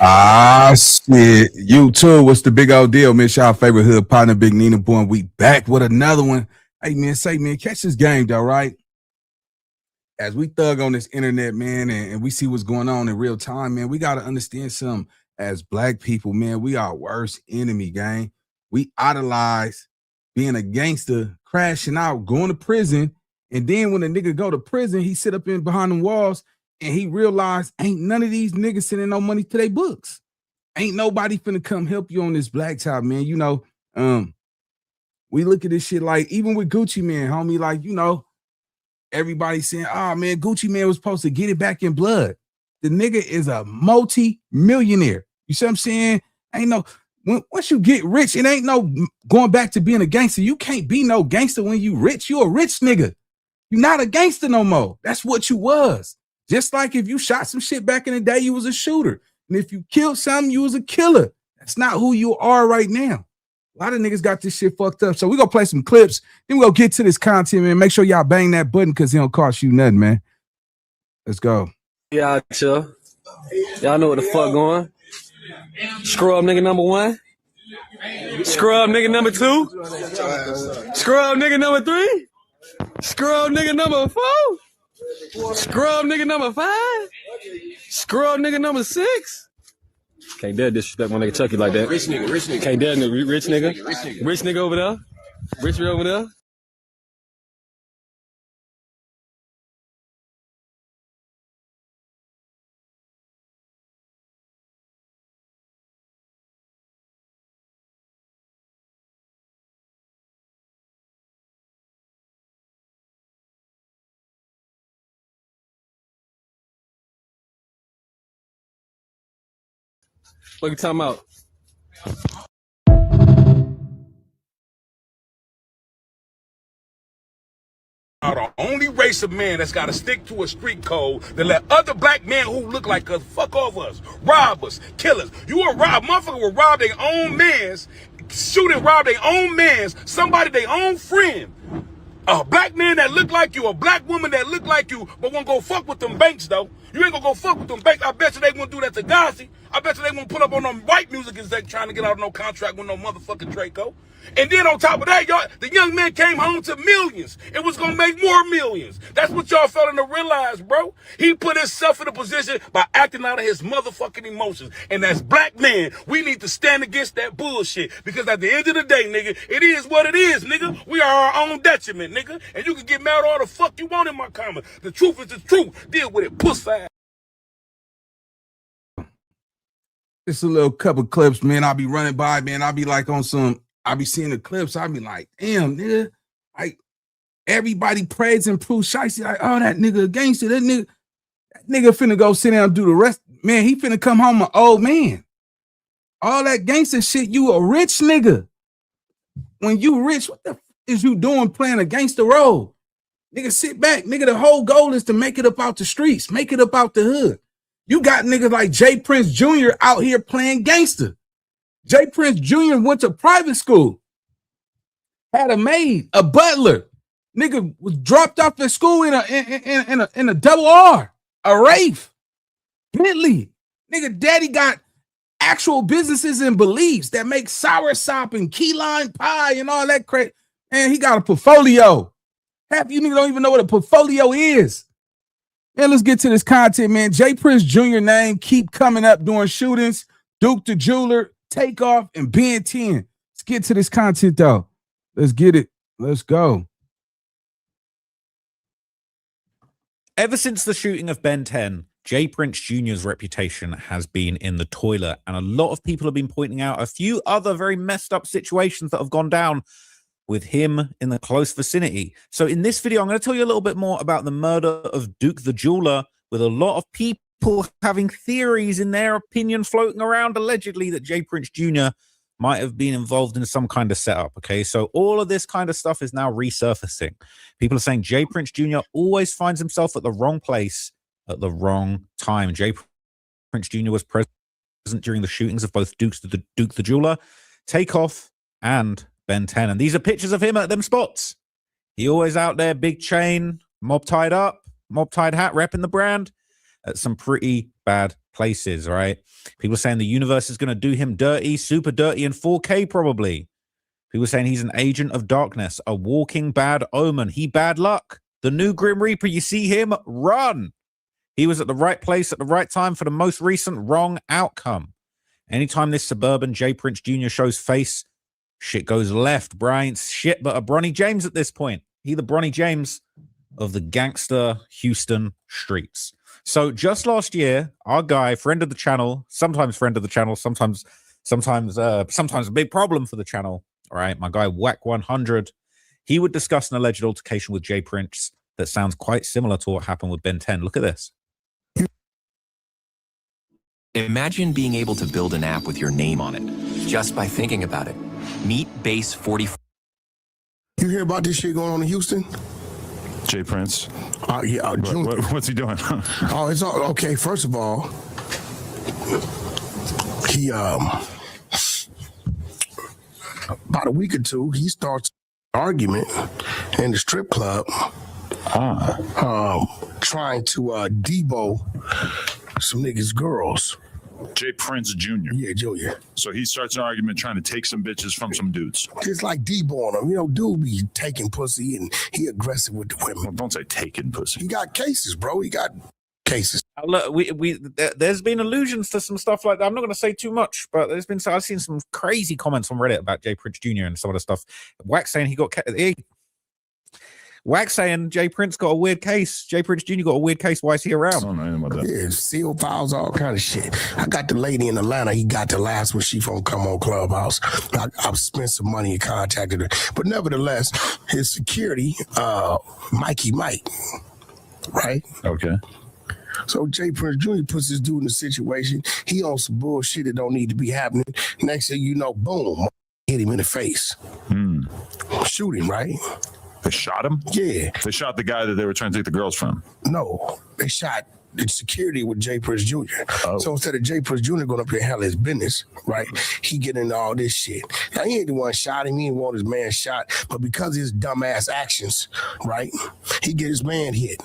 Ah, shit. You too. What's the big old deal, man? It's y'all favorite hood partner, Big Nina Boy, and we back with another one. Hey, man, catch this game, though, right? As we thug on this internet, man, and we see what's going on in real time, man, we got to understand something. As black people, man, we are worst enemy, gang. We idolize being a gangster, crashing out, going to prison, and then when the nigga go to prison, he sit up in behind the walls and he realized ain't none of these niggas sending no money to their books. Ain't nobody finna come help you on this black top, man. We look at this shit like even with Gucci Man, homie, like, everybody saying, oh man, Gucci Man was supposed to get it back in blood. The nigga is a multi-millionaire. You see what I'm saying? Once you get rich, it ain't no going back to being a gangster. You can't be no gangster when you rich. You a rich nigga. You're not a gangster no more. That's what you was. Just like if you shot some shit back in the day, you was a shooter. And if you killed something, you was a killer. That's not who you are right now. A lot of niggas got this shit fucked up. So we're going to play some clips. Then we're going to get to this content, man. Make sure y'all bang that button because it don't cost you nothing, man. Let's go. Y'all chill. Y'all know what the fuck going. Scrub nigga number one. Scrub nigga number two. Scrub nigga number three. Scrub nigga number four. Scrub nigga number five. Scrub nigga number six. Can't dare disrespect my nigga Chucky like that. Rich nigga. Can't dare rich nigga. Rich nigga over there. Rich over there. What you talking about? Are the only race of man that's got to stick to a street code that let other black men who look like us fuck off us, rob us, kill us. You will rob, motherfucker will rob their own mans, shoot and rob their own mans, somebody their own friend. A black man that look like you, a black woman that look like you, but won't go fuck with them banks though. You ain't gonna go fuck with them banks. I bet you they won't do that to Gazi. I bet you they won't put up on them white music exec trying to get out of no contract with no motherfucking Draco. And then on top of that, y'all, the young man came home to millions and was gonna make more millions. That's what y'all failing to realize, bro. He put himself in a position by acting out of his motherfucking emotions. And as black men, we need to stand against that bullshit. Because at the end of the day, nigga, it is what it is, nigga. We are our own detriment, nigga. And you can get mad all the fuck you want in my comment. The truth is the truth. Deal with it, pussy. Just a little couple clips, man. I'll be running by, man. I'll be like I'll be seeing the clips. I'll be like, damn, nigga. Like, everybody prays and proves shicey. Like, oh, that nigga a gangster. That nigga finna go sit down and do the rest. Man, he finna come home an old man. All that gangster shit, you a rich nigga. When you rich, what the is you doing playing a gangster role? Nigga, sit back. Nigga, the whole goal is to make it up out the streets. Make it up out the hood. You got niggas like Jay Prince Jr. out here playing gangster. Jay Prince Jr. went to private school. Had a maid, a butler. Nigga was dropped off at school in a double R, a Wraith, Bentley. Nigga, daddy got actual businesses and beliefs that make soursop and key lime pie and all that crap. And he got a portfolio. Half you niggas don't even know what a portfolio is. And let's get to this content, man. Jay Prince Jr. name keep coming up during shootings. Duke the Jeweler, Takeoff, and Ben 10. Let's get to this content, though. Let's get it. Let's go. Ever since the shooting of Ben 10, Jay Prince Jr.'s reputation has been in the toilet, and a lot of people have been pointing out a few other very messed up situations that have gone down with him in the close vicinity. So in this video, I'm going to tell you a little bit more about the murder of Duke the Jeweler, with a lot of people having theories in their opinion floating around, allegedly, that Jay Prince Jr. might have been involved in some kind of setup, okay? So all of this kind of stuff is now resurfacing. People are saying Jay Prince Jr. always finds himself at the wrong place at the wrong time. Jay Prince Jr. was present during the shootings of both Duke the Jeweler, Takeoff, and Ben 10. And these are pictures of him at them spots. He always out there, big chain, mob tied up, mob tied hat, repping the brand. at some pretty bad places, right? People saying the universe is going to do him dirty, super dirty in 4K probably. People saying he's an agent of darkness, a walking bad omen. He bad luck. The new Grim Reaper, you see him, run. He was at the right place at the right time for the most recent wrong outcome. Anytime this suburban J. Prince Jr. shows face, shit goes left. Brian's shit, but a Bronny James at this point. He the Bronny James of the gangster Houston streets. So just last year, our guy, friend of the channel, sometimes a big problem for the channel. All right, my guy Whack 100, he would discuss an alleged altercation with J. Prince that sounds quite similar to what happened with Ben 10. Look at this. Imagine being able to build an app with your name on it, just by thinking about it. Meet Base 44. You hear about this shit going on in Houston? Jay Prince. Yeah. What's he doing? Oh, it's all okay. First of all, he about a week or two, he starts an argument in the strip club, trying to debo some niggas' girls. Jay Prince Jr. Yeah, Junior. So he starts an argument trying to take some bitches from some dudes. Just like deboing them. You know, dude be taking pussy and he aggressive with the women. Well, don't say taking pussy. He got cases, bro. He got cases. Look, there's been allusions to some stuff like that. I'm not going to say too much, but I've seen some crazy comments on Reddit about Jay Prince Jr. and some of the stuff. Wax saying Wax saying Jay Prince got a weird case. Jay Prince Jr. got a weird case. Why is he around? I don't know anything about that. Yeah, seal files, all kind of shit. I got the lady in Atlanta. He got the last when she from come on Clubhouse. I've spent some money and contacted her. But nevertheless, his security, Mikey Mike, right? Okay. So Jay Prince Jr. puts this dude in a situation. He on some bullshit that don't need to be happening. Next thing you know, boom, hit him in the face. Shoot him, right? They shot him? Yeah. They shot the guy that they were trying to take the girls from? No, they shot the security with Jay Prince Jr. Oh. So instead of Jay Prince Jr. going up there and handle his business, right, he get into all this shit. Now, he ain't the one shot him. He didn't want his man shot. But because of his dumbass actions, right, he get his man hit.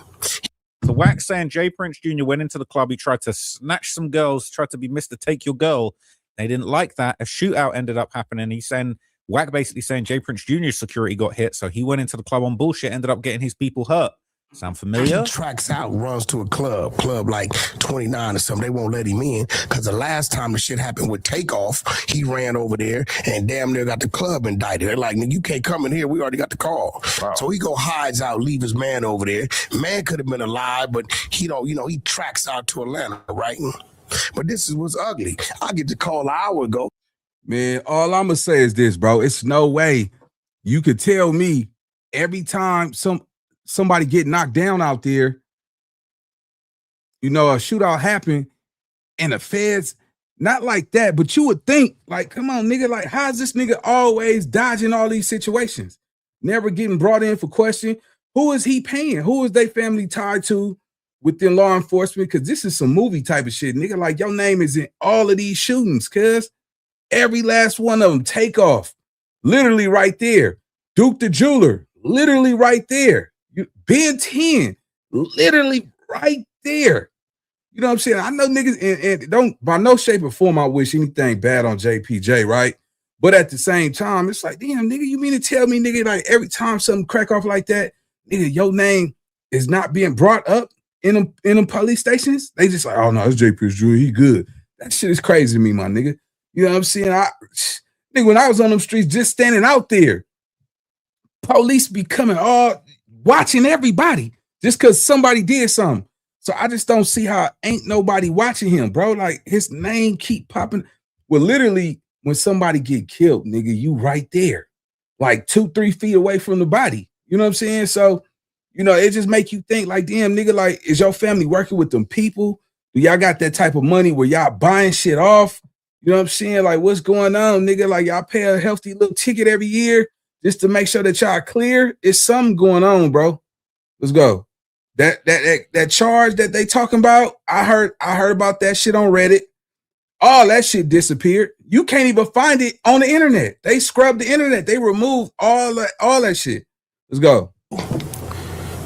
The Wax saying Jay Prince Jr. went into the club. He tried to snatch some girls, tried to be Mr. Take Your Girl. They didn't like that. A shootout ended up happening. He's saying, Wack basically saying Jay Prince Jr.'s security got hit, so he went into the club on bullshit, ended up getting his people hurt. Sound familiar? He tracks out, runs to a club like 29 or something. They won't let him in because the last time the shit happened with Takeoff, he ran over there and damn near got the club indicted. They're like, nigga, you can't come in here. We already got the call. Wow. So he go hides out, leave his man over there. Man could have been alive, but he don't, he tracks out to Atlanta, right? But this is what's ugly. I get the call an hour ago. Man, all I'm gonna say is this, bro. It's no way you could tell me every time somebody get knocked down out there, a shootout happened, and the feds, not like that, but you would think, like, come on, nigga, like, how's this nigga always dodging all these situations? Never getting brought in for question. Who is he paying? Who is their family tied to within law enforcement? Because this is some movie type of shit, nigga. Like, your name is in all of these shootings, cuz. Every last one of them. Takeoff, literally right there. Duke the Jeweler, literally right there. Ben 10, literally right there. You know what I'm saying? I know niggas, and don't, by no shape or form, I wish anything bad on JPJ, right? But at the same time, it's like, damn, nigga, you mean to tell me, nigga, like every time something crack off like that, nigga, your name is not being brought up in them police stations? They just like, oh no, it's J. Prince Jr., he good. That shit is crazy to me, my nigga. You know what I'm saying? Nigga, when I was on them streets just standing out there, police be coming all watching everybody just because somebody did something. So I just don't see how ain't nobody watching him, bro. Like, his name keep popping. Well, literally, when somebody get killed, nigga, you right there, like 2-3 feet away from the body. You know what I'm saying? So, it just make you think like, damn, nigga, like, is your family working with them people? Do y'all got that type of money where y'all buying shit off? You know what I'm saying? Like, what's going on, nigga? Like, y'all pay a healthy little ticket every year just to make sure that y'all clear? It's something going on, bro. Let's go. That charge that they talking about, I heard about that shit on Reddit. All that shit disappeared. You can't even find it on the internet. They scrubbed the internet. They removed all that shit. Let's go.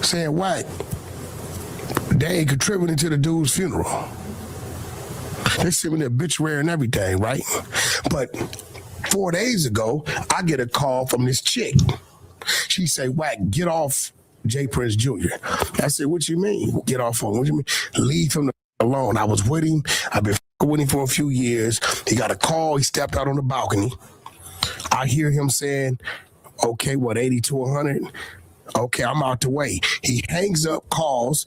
Saying, what? They ain't contributing to the dude's funeral. They sent me the obituary and everything, right? But 4 days ago, I get a call from this chick. She say, Wack, get off J. Prince Jr. I said, what you mean? Get off on? What you mean? Leave him alone. I was with him. I've been with him for a few years. He got a call. He stepped out on the balcony. I hear him saying, okay, what, 80 to 100? Okay, I'm out the way. He hangs up, calls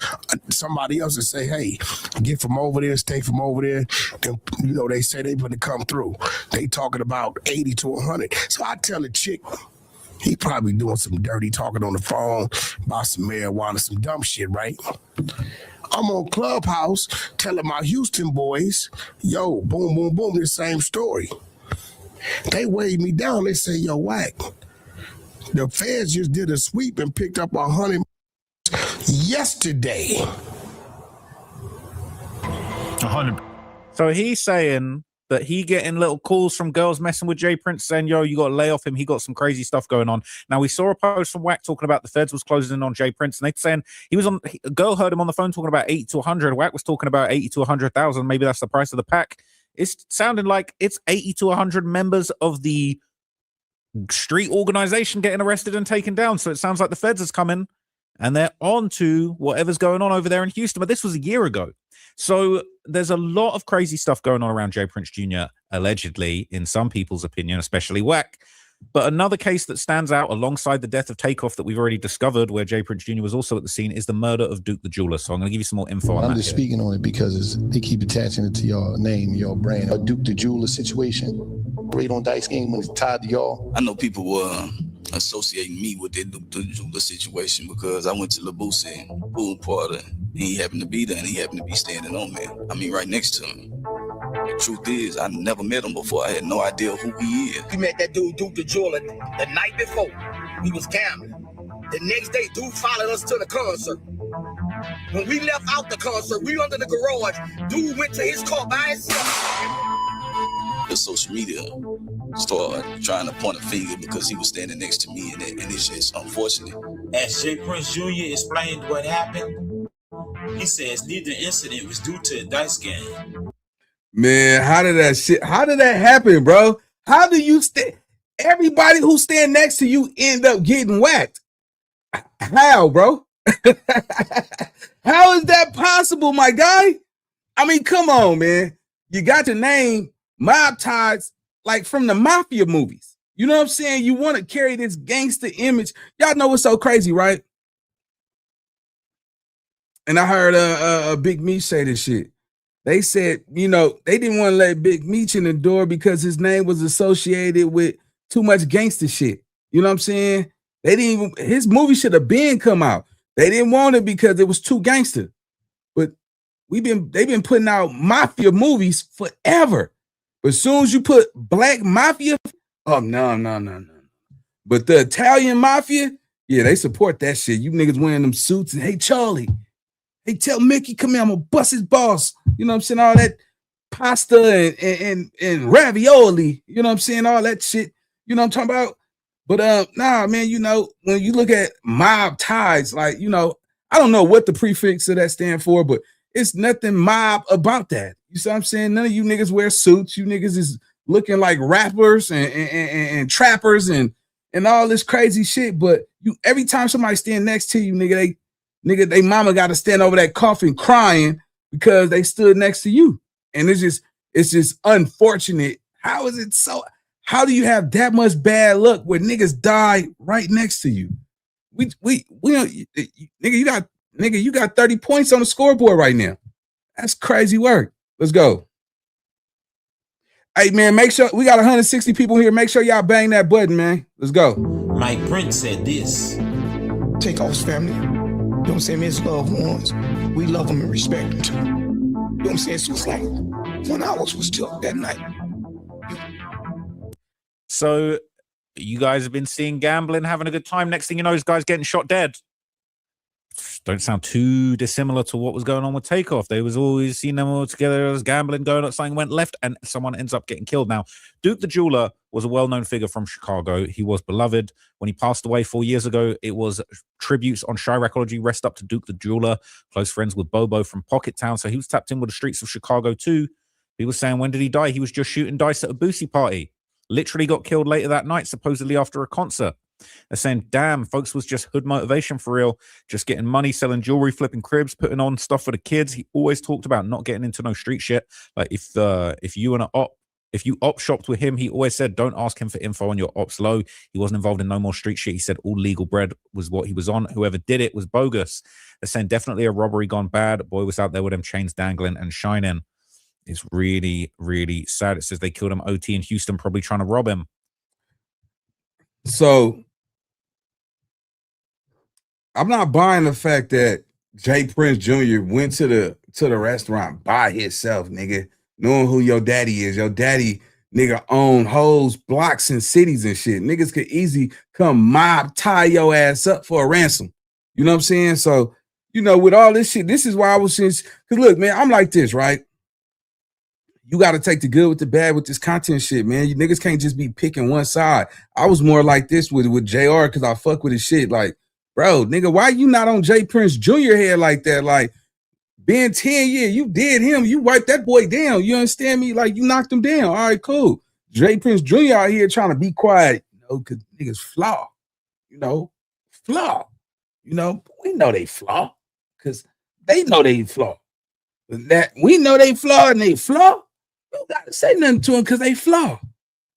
somebody else and say, hey, get from over there, stay from over there. Then, you know, they say they going to come through. They talking about 80 to 100. So I tell the chick, he probably doing some dirty talking on the phone about some marijuana, some dumb shit, right? I'm on Clubhouse telling my Houston boys, yo, boom, boom, boom, the same story. They weighed me down. They say, yo, Wack, the feds just did a sweep and picked up 100 yesterday. 100. So he's saying that he getting little calls from girls messing with Jay Prince saying, yo, you got to lay off him. He got some crazy stuff going on. Now, we saw a post from Wack talking about the feds was closing in on Jay Prince, and they saying he was on, a girl heard him on the phone talking about 80 to 100. Wack was talking about 80 to 100,000. Maybe that's the price of the pack. It's sounding like it's 80 to 100 members of the street organization getting arrested and taken down. So it sounds like the feds is coming and they're on to whatever's going on over there in Houston. But this was a year ago. So there's a lot of crazy stuff going on around Jay Prince Jr., allegedly, in some people's opinion, especially Wack. But another case that stands out alongside the death of Takeoff that we've already discovered, where Jay Prince Jr. was also at the scene, is the murder of Duke the Jeweler. So I'm going to give you some more info on that. I'm just speaking on it because they keep attaching it to your name, your brand. A Duke the Jeweler situation, right on dice game when it's tied to y'all. I know people were associating me with the Duke the Jeweler situation because I went to Labusa and pool party. And he happened to be there and he happened to be standing on me. I mean, right next to me. The truth is, I never met him before. I had no idea who he is. We met that dude, Duke the Jeweler, the night before. We was gambling. The next day, dude followed us to the concert. When we left out the concert, we under the garage. Dude went to his car by himself. The social media started trying to point a finger because he was standing next to me, and it's just unfortunate. As Jay Prince Jr. explained what happened, he says neither incident was due to a dice game. Man, how did that happen, bro? How do you everybody who stand next to you end up getting whacked? How, bro? How is that possible, my guy? I mean, come on, man. You got to name mob ties like from the mafia movies. You know what I'm saying? You want to carry this gangster image. Y'all know what's so crazy, right? And I heard a Big Meech say this shit. They said, you know, they didn't want to let Big Meech in the door because his name was associated with too much gangster shit. You know what I'm saying? They didn't even, his movie should have been come out. They didn't want it because it was too gangster. But they've been putting out mafia movies forever. But as soon as you put black mafia, oh no. But the Italian mafia, yeah, they support that shit. You niggas wearing them suits and hey Charlie. Hey, tell Mickey, come here, I'm gonna bust his balls. You know what I'm saying? All that pasta and ravioli, you know what I'm saying? All that shit, you know what I'm talking about? But nah, man, you know, when you look at mob ties, like, you know, I don't know what the prefix of that stand for, but it's nothing mob about that. You see what I'm saying? None of you niggas wear suits. You niggas is looking like rappers and trappers and all this crazy shit. But you every time somebody stand next to you, nigga, they mama got to stand over that coffin crying because they stood next to you. And it's just unfortunate. How is it so? How do you have that much bad luck where niggas die right next to you? We nigga, you got 30 points on the scoreboard right now. That's crazy work. Let's go. Hey man, make sure we got 160 people here. Make sure y'all bang that button, man. Let's go. Mike Prince said this. Takeoff's family. You know what I'm saying? His loved ones. We love them and respect them too. You know what I'm saying? So it's like when I was took that night. So you guys have been seeing gambling, having a good time. Next thing you know, this guy's getting shot dead. don't sound too dissimilar to what was going on with Takeoff. They was always seeing them all together as gambling, going up, something went left, and someone ends up getting killed. Now, Duke the Jeweler was a well-known figure from Chicago. He was beloved. When he passed away 4 years ago, it was tributes on Chiracology, rest up to Duke the Jeweler, close friends with Bobo from Pocket Town. So he was tapped in with the streets of Chicago too. He was saying, when did he die? He was just shooting dice at a Boosie party. Literally got killed later that night, supposedly after a concert. They're saying, damn, folks was just hood motivation for real, just getting money, selling jewelry, flipping cribs, putting on stuff for the kids. He always talked about not getting into no street shit. Like if you op shopped with him, he always said, don't ask him for info on your ops low. He wasn't involved in no more street shit. He said all legal bread was what he was on. Whoever did it was bogus. They're saying definitely a robbery gone bad. Boy was out there with them chains dangling and shining. It's really, really sad. It says they killed him OT in Houston, probably trying to rob him. So I'm not buying the fact that Jay Prince Jr. went to the restaurant by himself, nigga, knowing who your daddy is. Your daddy, nigga, own hoes, blocks, and cities and shit. Niggas could easily come tie your ass up for a ransom. You know what I'm saying? So, you know, with all this shit, this is why I was saying, because look, man, I'm like this, right? You got to take the good with the bad with this content shit, man. You niggas can't just be picking one side. I was more like this with JR because I fuck with his shit. Like, bro, nigga, why you not on Jay Prince Jr. head like that? Like, been 10 years, you did him. You wiped that boy down. You understand me? Like, you knocked him down. All right, cool. Jay Prince Jr. out here trying to be quiet, you know, because niggas flaw. You know, flaw. You know, we know they flaw because they know they flaw. But that we know they flaw and they flaw. You don't got to say nothing to them because they flaw.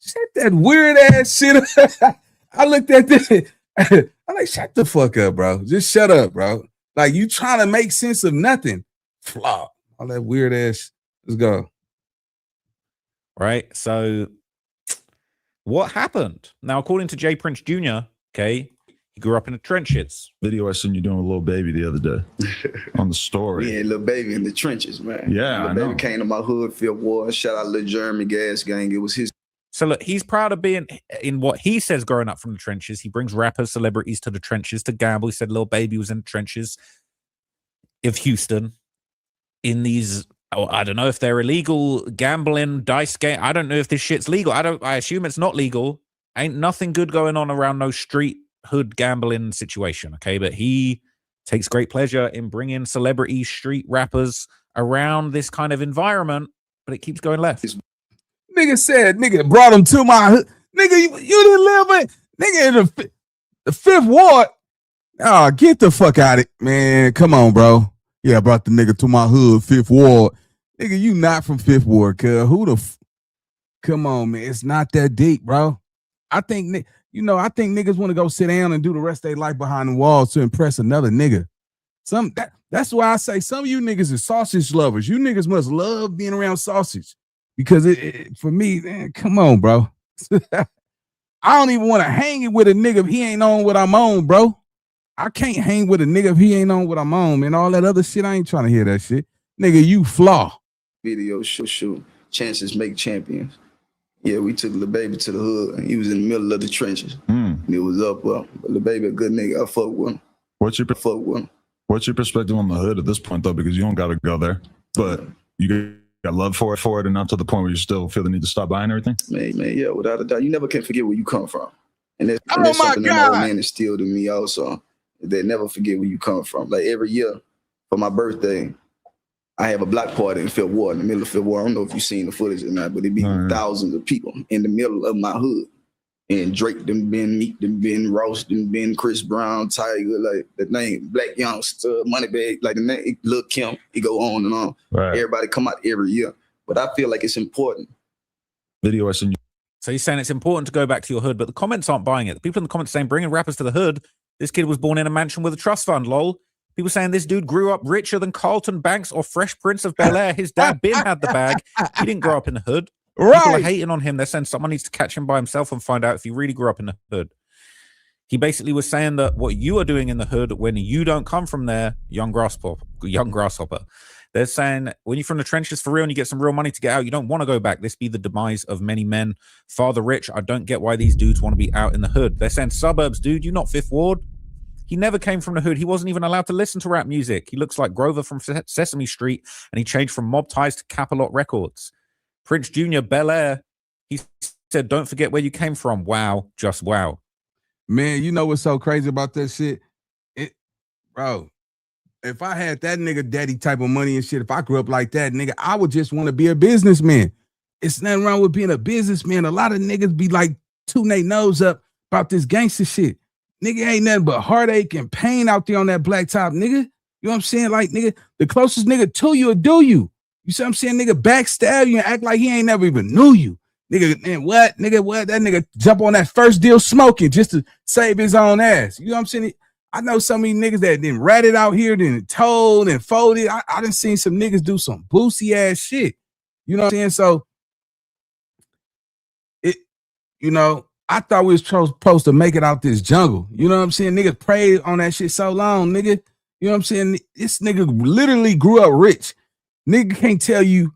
Shut that weird ass shit up. I looked at this. I'm like, shut the fuck up, bro. Just shut up, bro. Like, you trying to make sense of nothing. Flaw. All that weird ass. Let's go. Right. So what happened? Now, according to Jay Prince Jr., okay, he grew up in the trenches. Video I seen you doing with Lil Baby the other day on the story. Yeah, Lil Baby in the trenches, man. Yeah, Lil Baby came to my hood, Fifth Ward. Shout out Lil Jeremy Gas Gang. It was his. So look, he's proud of being in what he says growing up from the trenches. He brings rappers, celebrities to the trenches to gamble. He said Lil Baby was in the trenches of Houston in these, I don't know if they're illegal gambling, dice game. I don't know if this shit's legal. I assume it's not legal. Ain't nothing good going on around no street hood gambling situation, okay? But he takes great pleasure in bringing celebrity street rappers around this kind of environment, but it keeps going left. Nigga said, nigga brought him to my hood. Nigga, you didn't live in, nigga, in the Fifth Ward. Oh, get the fuck out of it, man. Come on, bro. Yeah, I brought the nigga to my hood, Fifth Ward. Nigga, you not from Fifth Ward, cuz. Come on, man. It's not that deep, bro. I think, you know, I think niggas want to go sit down and do the rest of their life behind the walls to impress another nigga. That's why I say some of you niggas are sausage lovers. You niggas must love being around sausage. Because for me, man, come on, bro. I don't even want to hang it with a nigga if he ain't on what I'm on, bro. I can't hang with a nigga if he ain't on what I'm on, man. All that other shit, I ain't trying to hear that shit. Nigga, you flaw. Video shoot. Chances make champions. Yeah, we took Lil Baby to the hood, and he was in the middle of the trenches. And it was up, but Lil Baby a good nigga. I fuck with him. What's your perspective on the hood at this point, though? Because you don't got to go there, but you got love for it, and not to the point where you still feel the need to stop buying everything? Man, yeah, without a doubt. You never can forget where you come from. And that's something that my old man instilled in me also. They never forget where you come from. Like every year for my birthday, I have a block party in Fifth Ward, in the middle of Fifth Ward. I don't know if you've seen the footage or not, but it'd be thousands of people in the middle of my hood. And Drake done been, Meek done been, Ross done been, Chris Brown, Tiger, like the name, Black Youngster, Moneybag, like the name, Lil Kim, it go on and on. Right. Everybody come out every year. But I feel like it's important. Video I seen you. So he's saying it's important to go back to your hood, but the comments aren't buying it. The people in the comments saying bringing rappers to the hood. This kid was born in a mansion with a trust fund, lol. People saying this dude grew up richer than Carlton Banks or Fresh Prince of Bel-Air. His dad, Ben, had the bag. He didn't grow up in the hood. Right. People are hating on him. They're saying someone needs to catch him by himself and find out if he really grew up in the hood. He basically was saying that what you are doing in the hood when you don't come from there, young grasshopper. They're saying when you're from the trenches for real and you get some real money to get out, you don't want to go back. This be the demise of many men. Father rich, I don't get why these dudes want to be out in the hood. They're saying suburbs, dude, you're not Fifth Ward. He never came from the hood. He wasn't even allowed to listen to rap music. He looks like Grover from Sesame Street, and he changed from Mob Ties to Capalot Records. Prince Jr. Bel Air, he said, don't forget where you came from. Wow, just wow. Man, you know what's so crazy about that shit? Bro, if I had that nigga daddy type of money and shit, if I grew up like that, nigga, I would just want to be a businessman. It's nothing wrong with being a businessman. A lot of niggas be like tooting their nose up about this gangster shit. Nigga ain't nothing but heartache and pain out there on that black top, nigga. You know what I'm saying? Like, nigga, the closest nigga to you will do you. You see what I'm saying? Nigga backstab you and act like he ain't never even knew you. Nigga, and what? Nigga, what? That nigga jump on that first deal smoking just to save his own ass. You know what I'm saying? I know some of these niggas that done ratted out here, then told and folded. I done seen some niggas do some boosie ass shit. You know what I'm saying? So, I thought we was supposed to make it out this jungle. You know what I'm saying? Niggas prayed on that shit so long, nigga. You know what I'm saying? This nigga literally grew up rich. Nigga can't tell you,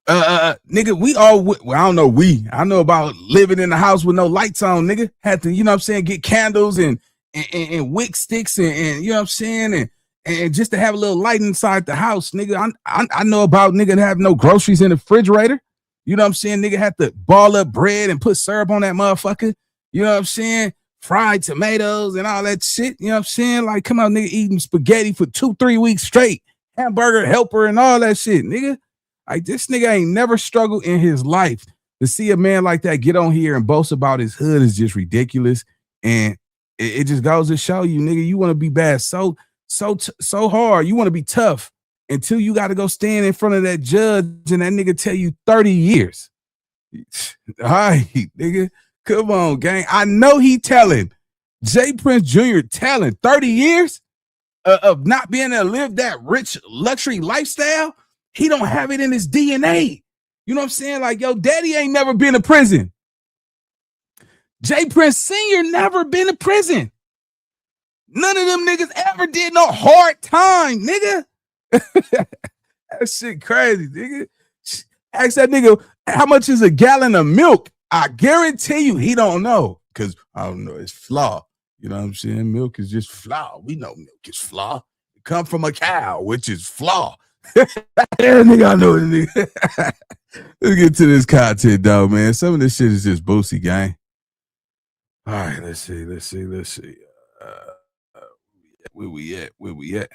nigga, we all, well, I don't know, I know about living in the house with no lights on, nigga. Had to, you know what I'm saying, get candles and wick sticks and you know what I'm saying, and just to have a little light inside the house, nigga. I know about nigga to have no groceries in the refrigerator. You know what I'm saying? Nigga had to ball up bread and put syrup on that motherfucker. You know what I'm saying? Fried tomatoes and all that shit. You know what I'm saying? Like, come on, nigga, eating spaghetti for 2-3 weeks straight. Hamburger helper and all that shit, nigga. Like, this nigga ain't never struggled in his life. To see a man like that get on here and boast about his hood is just ridiculous. And it just goes to show you, nigga, you want to be bad so hard. You want to be tough until you got to go stand in front of that judge and that nigga tell you 30 years. All right, nigga. Come on, gang. I know he telling. J. Prince Jr. telling 30 years of not being able to live that rich luxury lifestyle. He don't have it in his DNA. You know what I'm saying? Like, yo, daddy ain't never been to prison. J. Prince Sr. never been to prison. None of them niggas ever did no hard time, nigga. That shit crazy, nigga. Ask that nigga, how much is a gallon of milk? I guarantee you he don't know. Because I don't know, it's flaw. You know what I'm saying? Milk is just flaw. We know milk is flaw. It come from a cow, which is flaw. Yeah, nigga, I know it, nigga. Let's get to this content, though, man. Some of this shit is just boosie, gang. All right, let's see. Where we at?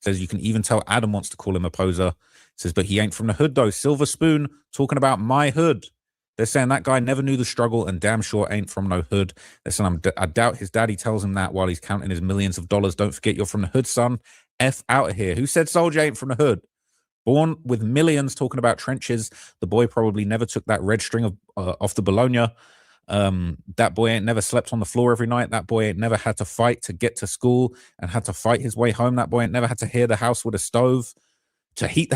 Says you can even tell Adam wants to call him a poser. Says, but he ain't from the hood, though. Silver Spoon talking about my hood. They're saying that guy never knew the struggle and damn sure ain't from no hood. They're saying, I doubt his daddy tells him that while he's counting his millions of dollars. Don't forget you're from the hood, son. F out of here. Who said Soldier ain't from the hood? Born with millions, talking about trenches. The boy probably never took that red string of off the Bologna. That boy ain't never slept on the floor every night. That boy ain't never had to fight to get to school and had to fight his way home. That boy ain't never had to heat the house with a stove. He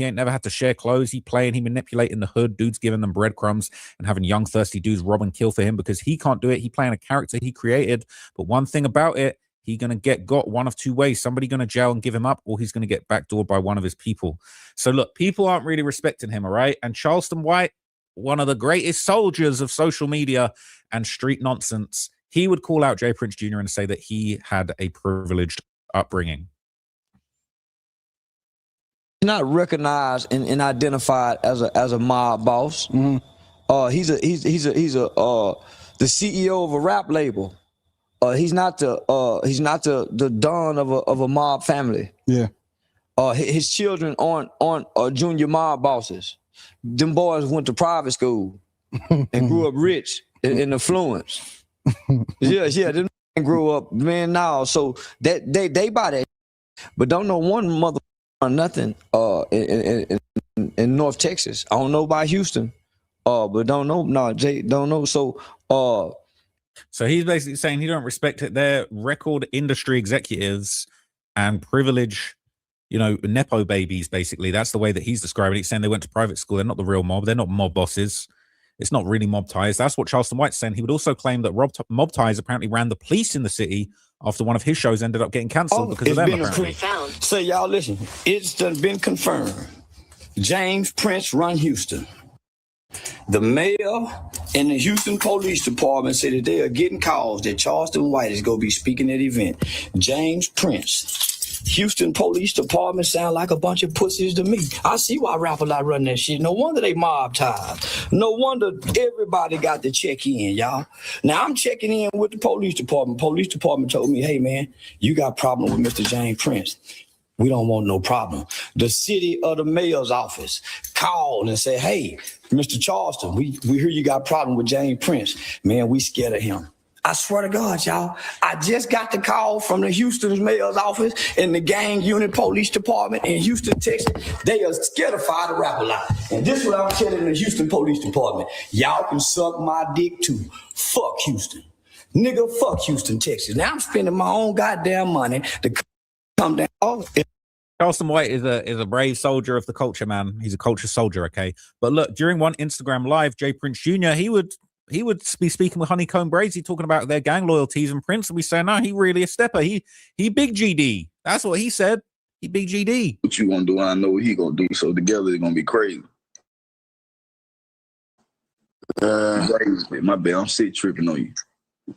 ain't never had to share clothes. He playing, he manipulating the hood. Dudes giving them breadcrumbs and having young thirsty dudes rob and kill for him because he can't do it. He playing a character he created. But one thing about it, he gonna get got one of two ways. Somebody gonna jail and give him up, or he's gonna get backdoored by one of his people. So look, people aren't really respecting him, all right? And Charleston White, one of the greatest soldiers of social media and street nonsense, he would call out J. Prince Jr. and say that he had a privileged upbringing. Not recognized and identified as a mob boss. Mm-hmm. He's the CEO of a rap label. He's not the don of a mob family. Yeah. His children aren't junior mob bosses. Them boys went to private school and grew up rich in affluence. Yeah. Them grew up, man, now. So that they buy that. But don't know one mother nothing in North Texas. I don't know about Houston. But don't know. Jay don't know. So he's basically saying he don't respect it. They're record industry executives and privilege, Nepo babies, basically. That's the way that he's describing it. He's saying they went to private school. They're not the real mob. They're not mob bosses. It's not really mob ties. That's what Charleston White's saying. He would also claim that mob ties apparently ran the police in the city after one of his shows ended up getting cancelled because of them, apparently. So y'all listen, it's been confirmed. James Prince run Houston. The mayor And the Houston Police Department said that they are getting calls that Charleston White is going to be speaking at the event. James Prince. Houston Police Department sound like a bunch of pussies to me. I see why Rap-A-Lot run that shit. No wonder they mob ties. No wonder everybody got to check in, y'all. Now I'm checking in with the police department. Police department told me, hey man, you got a problem with Mr. James Prince. We don't want no problem. The city or the mayor's office called and said, hey, Mr. Charleston, we hear you got a problem with James Prince. Man, we scared of him. I swear to God, y'all, I just got the call from the Houston mayor's office and the gang unit police department in Houston, Texas. They are scared of fire to Rap-A-Lot. And this is what I'm telling the Houston police department. Y'all can suck my dick too. Fuck Houston. Nigga, fuck Houston, Texas. Now I'm spending my own goddamn money to come down. Charleston White is a brave soldier of the culture, man. He's a culture soldier, okay? But look, during one Instagram live, Jay Prince Jr., he would be speaking with Honeycomb Brazy, talking about their gang loyalties, and Prince would be saying, no, he really a stepper. He big GD. That's what he said. He big GD. What you gonna do, I know what he gonna do. So together it's gonna be crazy. My bad, I'm sick tripping on you.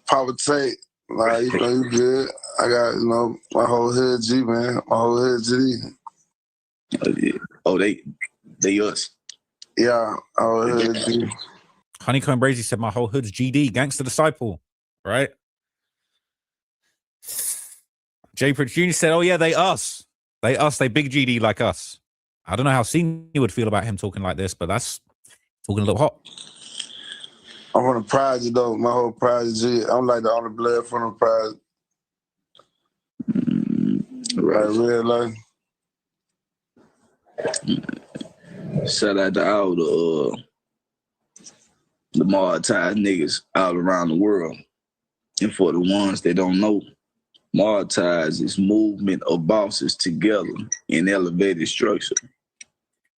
Papa Tate, like, you know, you good. I got, you know, my whole hood G, man. My whole hood G. Oh, yeah. Oh, they us. Yeah, our hood G. Honeycomb Brazy said, my whole hood's GD, Gangster Disciple, right? Jay Prince Jr. said, oh yeah, they us. They big GD like us. I don't know how Senior would feel about him talking like this, but that's talking a little hot. I'm from the Project, though. My whole Project G. I'm like the only blood from the Project. Right, real life. Shout out to all the Martized niggas all around the world. And for the ones that don't know, Martized is movement of bosses together in elevated structure.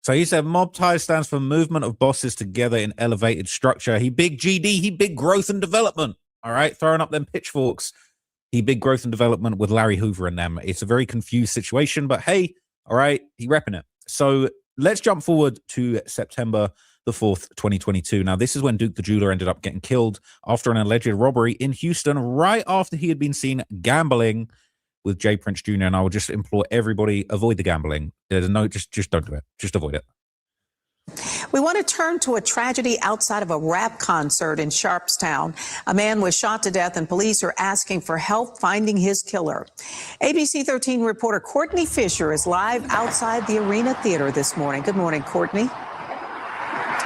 So he said Mob Ties stands for Movement of Bosses Together in Elevated Structure. He big GD, he big growth and development. All right, throwing up them pitchforks. He big growth and development with Larry Hoover and them. It's a very confused situation, but hey, all right, he repping it. So let's jump forward to September the 4th, 2022. Now, this is when Duke the Jeweler ended up getting killed after an alleged robbery in Houston, right after he had been seen gambling with Jay Prince Jr. And I would just implore everybody, avoid the gambling. Just don't do it. Just avoid it. We want to turn to a tragedy outside of a rap concert in Sharpstown. A man was shot to death and police are asking for help finding his killer. ABC 13 reporter Courtney Fisher is live outside the Arena Theater this morning. Good morning, Courtney.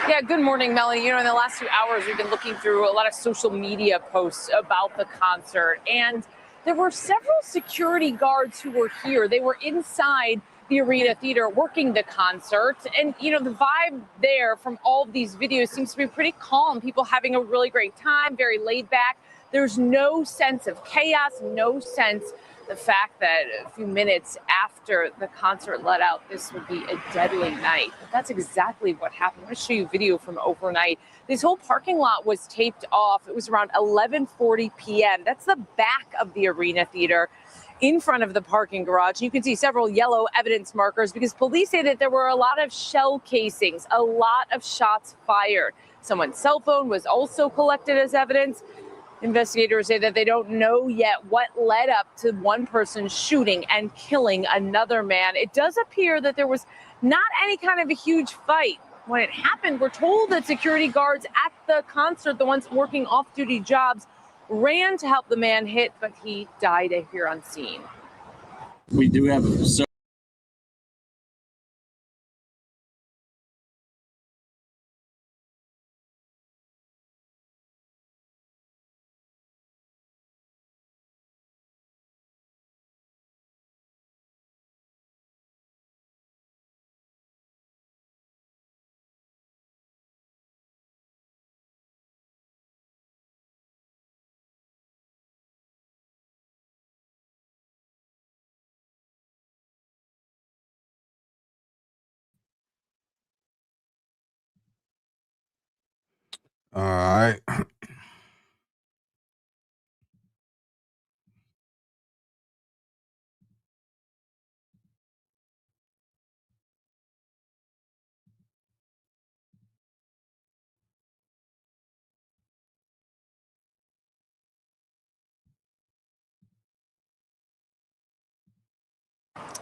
Yeah, good morning, Melanie. You know, in the last few hours, we've been looking through a lot of social media posts about the concert, and there were several security guards who were here. They were inside the Arena Theater working the concert. And, you know, the vibe there from all of these videos seems to be pretty calm. People having a really great time, very laid back. There's no sense of chaos, no sense the fact that a few minutes after the concert let out, this would be a deadly night. But that's exactly what happened. I'm going to show you video from overnight. This whole parking lot was taped off. It was around 11:40 p.m. That's the back of the Arena Theater in front of the parking garage. You can see several yellow evidence markers because police say that there were a lot of shell casings, a lot of shots fired. Someone's cell phone was also collected as evidence. Investigators say that they don't know yet what led up to one person shooting and killing another man. It does appear that there was not any kind of a huge fight. When it happened, we're told that security guards at the concert, the ones working off-duty jobs, ran to help the man hit, but he died here on scene. We do have All right.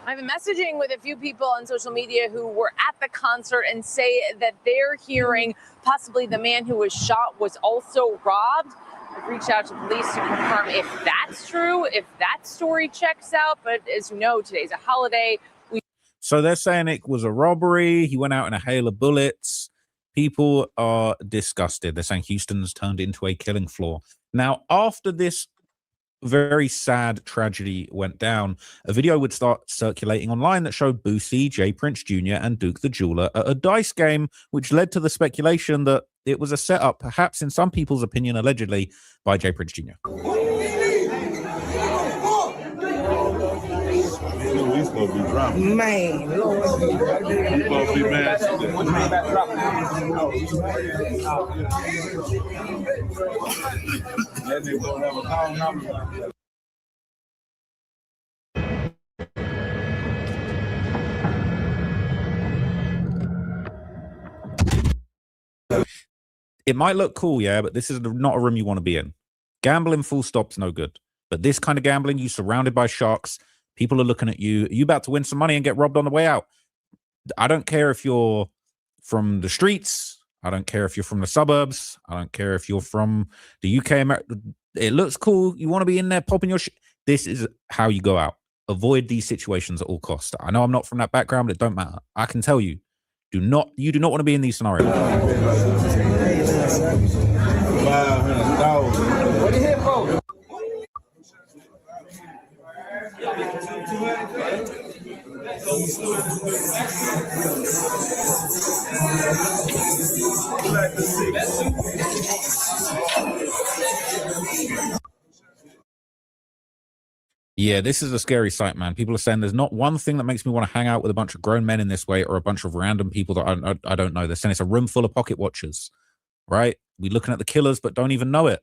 I've been messaging with a few people on social media who were at the concert and say that they're hearing possibly the man who was shot was also robbed. I've reached out to police to confirm if that's true, if that story checks out. But as you know, today's a holiday. So they're saying it was a robbery. He went out in a hail of bullets. People are disgusted. They're saying Houston's turned into a killing floor. Now, after this very sad tragedy went down, a video would start circulating online that showed Boosie, Jay Prince Jr., and Duke the Jeweler at a dice game, which led to the speculation that it was a setup, perhaps in some people's opinion, allegedly, by Jay Prince Jr. We supposed to be dropping. Man, we supposed to be mad today. That nigga don't have a call number. It might look cool, yeah, but this is not a room you want to be in. Gambling full stop's no good. But this kind of gambling, you surrounded by sharks, people are looking at you. Are you about to win some money and get robbed on the way out? I don't care if you're from the streets. I don't care if you're from the suburbs. I don't care if you're from the UK. It looks cool. You want to be in there popping your shit. This is how you go out. Avoid these situations at all costs. I know I'm not from that background, but it don't matter. I can tell you, you do not want to be in these scenarios. What are you here for? Yeah, this is a scary sight, man. People are saying there's not one thing that makes me want to hang out with a bunch of grown men in this way or a bunch of random people that I don't know. They're saying it's a room full of pocket watchers, right? We're looking at the killers, but don't even know it.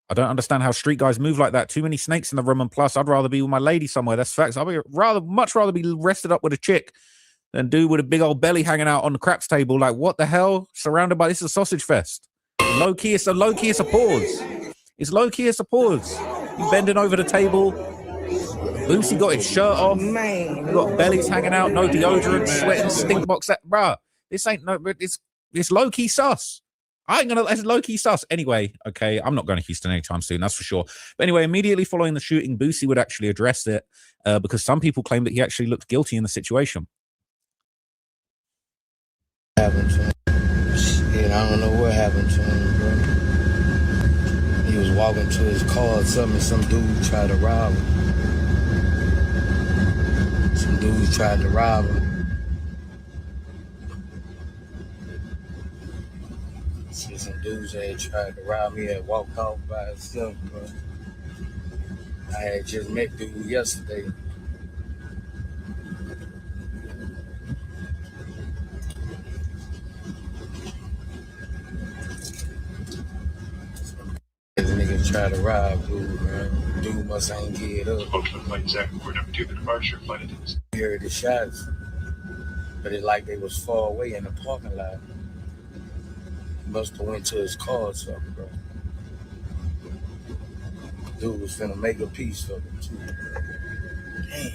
I don't understand how street guys move like that. Too many snakes in the room, and plus, I'd rather be with my lady somewhere. That's facts. I'd much rather be rested up with a chick than dude with a big old belly hanging out on the craps table. Like, what the hell? Surrounded by, this is a sausage fest. Low key, it's a pause. It's low key, it's a pause. You bending over the table. Boosie got his shirt off. Man, he got bellies hanging out, no deodorant, sweating, stink box. Bruh, this ain't no, it's low key sus. I ain't gonna, it's low key sus. Anyway, okay, I'm not going to Houston anytime soon, that's for sure. But anyway, immediately following the shooting, Boosie would actually address it because some people claim that he actually looked guilty in the situation. Happened to him. Shit, I don't know what happened to him, bro. He was walking to his car or something, and some dude tried to rob him. Some dudes tried to rob him. See, some dudes that had tried to rob me had walked off by himself, bro. I had just met dude yesterday. This nigga tried to rob dude, man. Dude must ain't get up. Oakland Flight 7, we're number 2 for departure, flight attendants. Heard the shots, but it like they was far away in the parking lot. He must have went to his car or something, bro. Dude was finna make a piece of it too. Damn.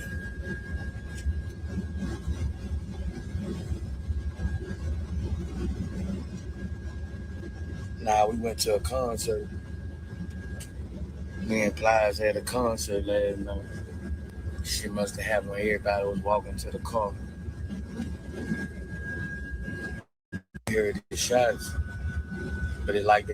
Nah, we went to a concert. Me and Plies had a concert last night. Shit must have happened when everybody was walking to the car. Heard the shots, but it like.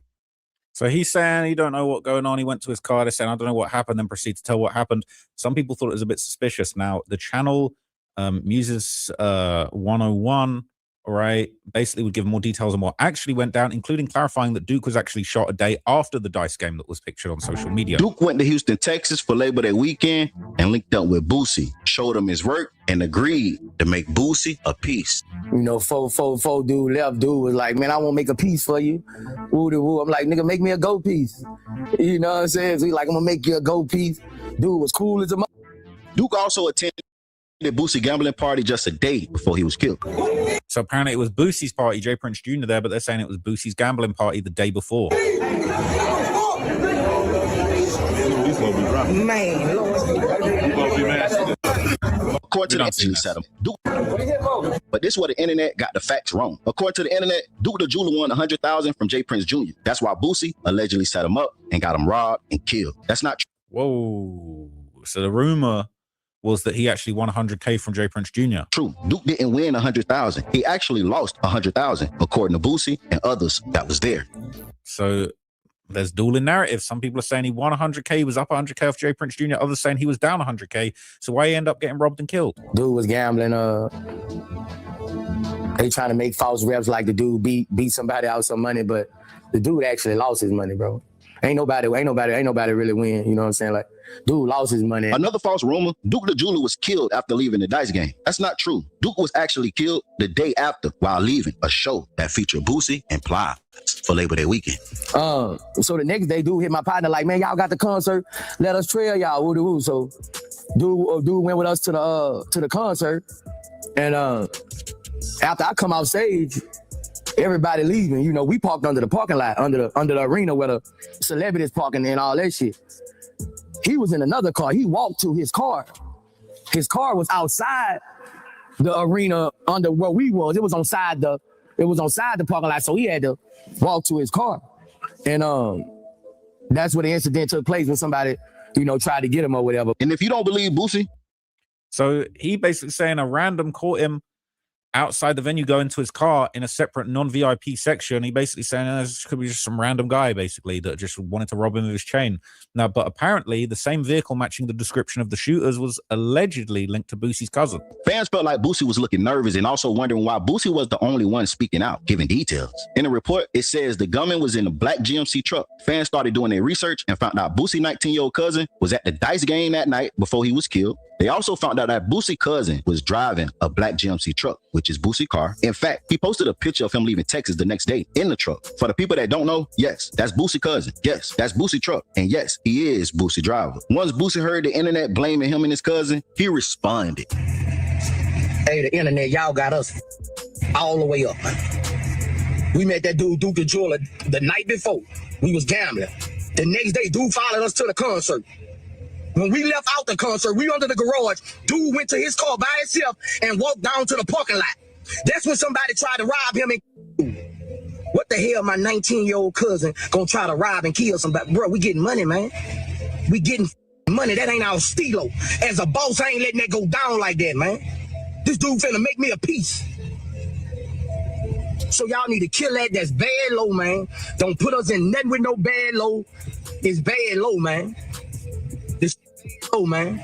So he's saying he don't know what's going on. He went to his car. They're saying, I don't know what happened, then proceed to tell what happened. Some people thought it was a bit suspicious. Now, the channel, Muses 101, all right, basically would give more details on what actually went down, including clarifying that Duke was actually shot a day after the dice game that was pictured on social media. Duke went to Houston, Texas for Labor Day weekend and linked up with Boosie, showed him his work, and agreed to make Boosie a piece. You know, four dude left. Dude was like, man, I won't make a piece for you. Woo-de-woo. I'm like, nigga, make me a gold piece. You know what I'm saying? So he like, I'm gonna make you a gold piece. Dude was cool as a Duke also attended the Boosie gambling party just a day before he was killed. So apparently it was Boosie's party, Jay Prince Jr. there, but they're saying it was Boosie's gambling party the day before. supposed to be dropping. Man, Lord. You supposed to be mad. According to the internet, set him. But this is where the internet got the facts wrong. According to the internet, Duke the Jeweler won $100,000 from J. Prince Jr. That's why Boosie allegedly set him up and got him robbed and killed. That's not true. Whoa. So the rumor was that he actually won 100K from J. Prince Jr. True. Duke didn't win 100,000. He actually lost 100,000, according to Boosie and others that was there. So there's dueling narratives. Some people are saying he won 100K, he was up 100K off J. Prince Jr. Others saying he was down 100K. So why he end up getting robbed and killed? Dude was gambling. They trying to make false reps like the dude beat somebody out some money, but the dude actually lost his money, bro. Ain't nobody really win. You know what I'm saying? Like, dude lost his money. Another false rumor, Duke the Jeweler was killed after leaving the dice game. That's not true. Duke was actually killed the day after while leaving a show that featured Boosie and Plies for Labor Day weekend. So the next day, dude hit my partner like, man, y'all got the concert. Let us trail y'all. Woo-de-woo. So dude went with us to the concert. And after I come off stage, everybody leaving. You know, we parked under the parking lot, under the arena where the celebrities parking and all that shit. He was in another car. He walked to his car. His car was outside the arena under where we was. It was on the parking lot, so he had to walk to his car. And that's where the incident took place when somebody, you know, tried to get him or whatever. And if you don't believe Boosie, so he basically saying a random caught him outside the venue going to his car in a separate non-VIP section. He basically saying this could be just some random guy basically that just wanted to rob him of his chain. Now, but apparently the same vehicle matching the description of the shooters was allegedly linked to Boosie's cousin. fans felt like Boosie was looking nervous and also wondering why Boosie was the only one speaking out, giving details. In the report, it says the gunman was in a black GMC truck. Fans started doing their research and found out Boosie's 19-year-old cousin was at the dice game that night before he was killed. They also found out that Boosie's cousin was driving a black GMC truck, which is Boosie's car. In fact, he posted a picture of him leaving Texas the next day in the truck. For the people that don't know, yes, that's Boosie's cousin. Yes, that's Boosie's truck. And yes, he is Boosie's driver. Once Boosie heard the internet blaming him and his cousin, he responded. Hey, the internet, y'all got us all the way up. We met that dude, Duke the Jeweler, the night before. We was gambling. The next day, dude followed us to the concert. When we left out the concert, we under the garage. Dude went to his car by himself and walked down to the parking lot. That's when somebody tried to rob him. And what the hell, my 19-year-old cousin gonna try to rob and kill somebody? Bro, we getting money, man. We getting money. That ain't our stilo. As a boss, I ain't letting that go down like that, man. This dude finna make me a piece. So y'all need to kill that. That's bad low, man. Don't put us in nothing with no bad low. It's bad low, man. This low, man.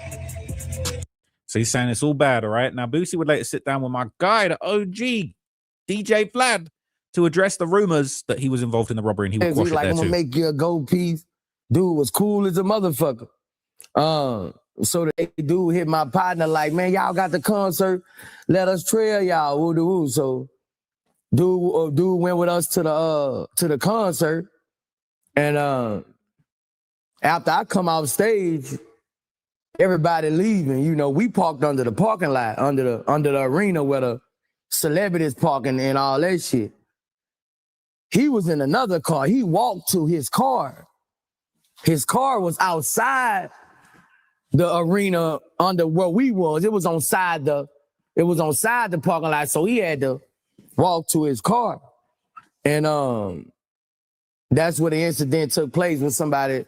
So he's saying it's all bad, all right? Now, Boosie would later sit down with my guy, the OG, DJ Vlad, to address the rumors that he was involved in the robbery and he would quash it like, there I'm gonna too. make you a gold piece. Dude was cool as a motherfucker. So the dude hit my partner like, man, y'all got the concert. Let us trail y'all. Woo-de-woo. So dude went with us to the concert. And after I come off stage, everybody leaving. You know, we parked under the parking lot, under the arena where the celebrities parking and all that shit. He was in another car. He walked to his car. His car was outside the arena under where we was. It was on the parking lot. So he had to walk to his car. And that's where the incident took place when somebody,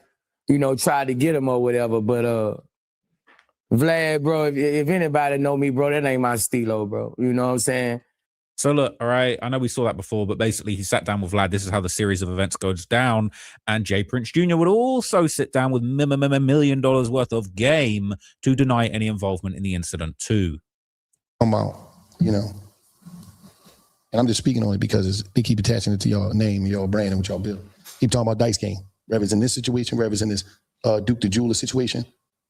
you know, tried to get him or whatever. But Vlad, bro, if anybody know me, bro, that ain't my stilo, bro. You know what I'm saying? So look, all right, I know we saw that before, but basically he sat down with Vlad. This is how the series of events goes down. And J. Prince Jr. would also sit down with $1 million worth of game to deny any involvement in the incident too. You know, and I'm just speaking on it because they keep attaching it to your name, your brand, and what y'all build. Keep talking about dice game. Whether it's in this situation, whether it's in this Duke the Jeweler situation,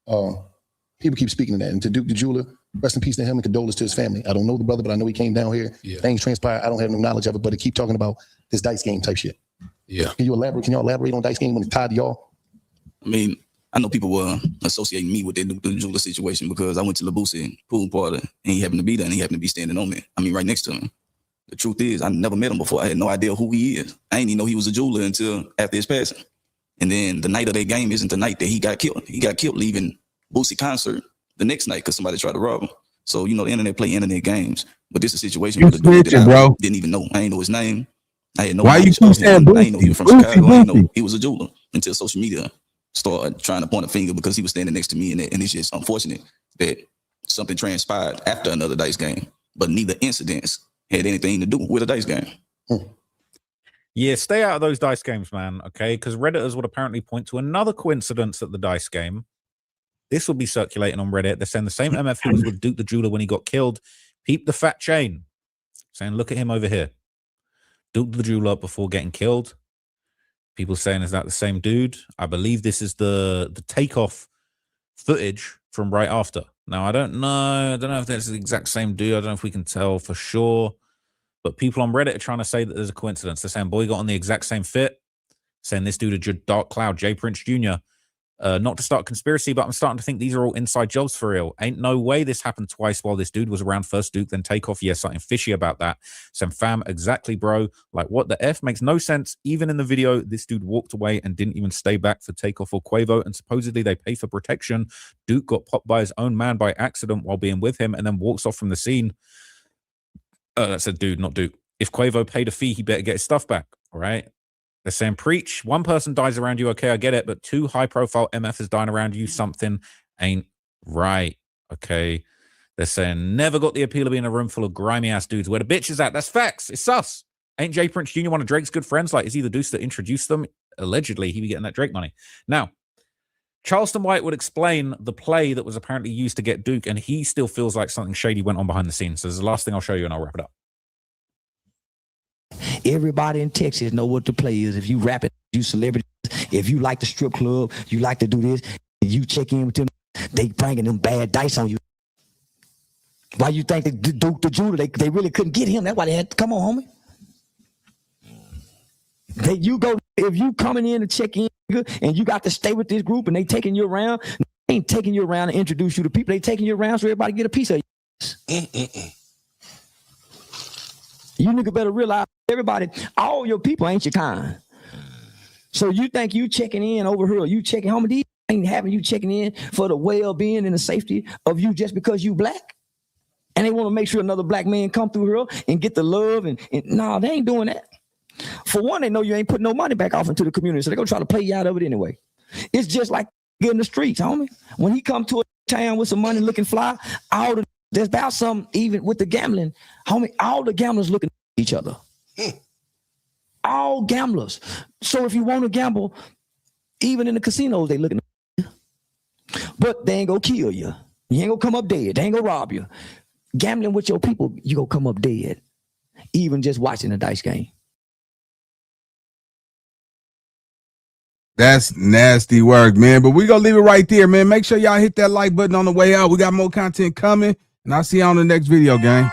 people keep speaking to that. And to Duke the Jeweler, rest in peace to him and condolences to his family. I don't know the brother, but I know he came down here. Yeah. Things transpired. I don't have no knowledge of it, but they keep talking about this dice game type shit. Yeah. Can y'all elaborate on dice game when it's tied to y'all? I mean, I know people were associating me with the Jeweler situation because I went to LaBousse pool party and he happened to be there and he happened to be standing on me. I mean, right next to him. The truth is, I never met him before. I had no idea who he is. I didn't even know he was a jeweler until after his passing. And then the night of that game isn't the night that he got killed. He got killed leaving Boosie concert the next night because somebody tried to rob him. So, you know, the internet play internet games. But this is a situation where the dude that I didn't even know. I ain't know his name. I had no knowledge of him. I ain't know he was from Chicago. I ain't know he was a jeweler until social media started trying to point a finger because he was standing next to me. And it's just unfortunate that something transpired after another dice game. But neither incidents had anything to do with a dice game. Yeah, stay out of those dice games, man, okay? Because Redditors would apparently point to another coincidence at the dice game. This will be circulating on Reddit. They're saying the same MF who was with Duke the Jeweler when he got killed. Peep the fat chain. Saying, look at him over here. Duke the Jeweler before getting killed. People saying, is that the same dude? I believe this is the Takeoff footage from right after. Now, I don't know. I don't know if that's the exact same dude. I don't know if we can tell for sure. But people on Reddit are trying to say that there's a coincidence. They're saying, boy, got on the exact same fit. Saying this dude, a Dark Cloud, Jay Prince Jr., not to start a conspiracy, but I'm starting to think these are all inside jobs for real. Ain't no way this happened twice while this dude was around. First Duke, then Takeoff. Yeah, something fishy about that. Some fam, exactly, bro. Like, what the F? Makes no sense. Even in the video, this dude walked away and didn't even stay back for Takeoff or Quavo, and supposedly they pay for protection. Duke got popped by his own man by accident while being with him and then walks off from the scene. That's a dude, not Duke. If Quavo paid a fee, he better get his stuff back, all right? They're saying, preach. One person dies around you, okay, I get it, but two high-profile MFs dying around you, something ain't right, okay? They're saying, never got the appeal of being a room full of grimy-ass dudes. Where the bitch is at? That's facts. It's sus. Ain't Jay Prince Jr. one of Drake's good friends? Like, is he the deuce that introduced them? Allegedly, he be getting that Drake money. Now, Charleston White would explain the play that was apparently used to get Duke, and he still feels like something shady went on behind the scenes. So this is the last thing I'll show you, and I'll wrap it up. Everybody in Texas know what the play is. If you rap it, you celebrity. If you like the strip club, you like to do this, you check in with them, they bringing them bad dice on you. Why you think that Duke the Jeweler, they really couldn't get him? That's why they had to come on, homie. If you coming in to check in and you got to stay with this group and they taking you around, they ain't taking you around to introduce you to people. They taking you around so everybody get a piece of you. You nigga better realize everybody, all your people ain't your kind. So you think you checking in over here, you checking home, these ain't having you checking in for the well-being and the safety of you just because you black. And they want to make sure another black man come through here and get the love. And no, they ain't doing that. For one, they know you ain't putting no money back off into the community, so they're going to try to play you out of it anyway. It's just like in the streets, homie. When he come to a town with some money looking fly, there's about some, even with the gambling, homie, all the gamblers looking at each other. All gamblers. So if you want to gamble, even in the casinos, they looking at you. But they ain't going to kill you. You ain't going to come up dead. They ain't going to rob you. Gambling with your people, you going to come up dead. Even just watching a dice game. That's nasty work, man. But we're going to leave it right there, man. Make sure y'all hit that like button on the way out. We got more content coming, and I'll see you on the next video, gang.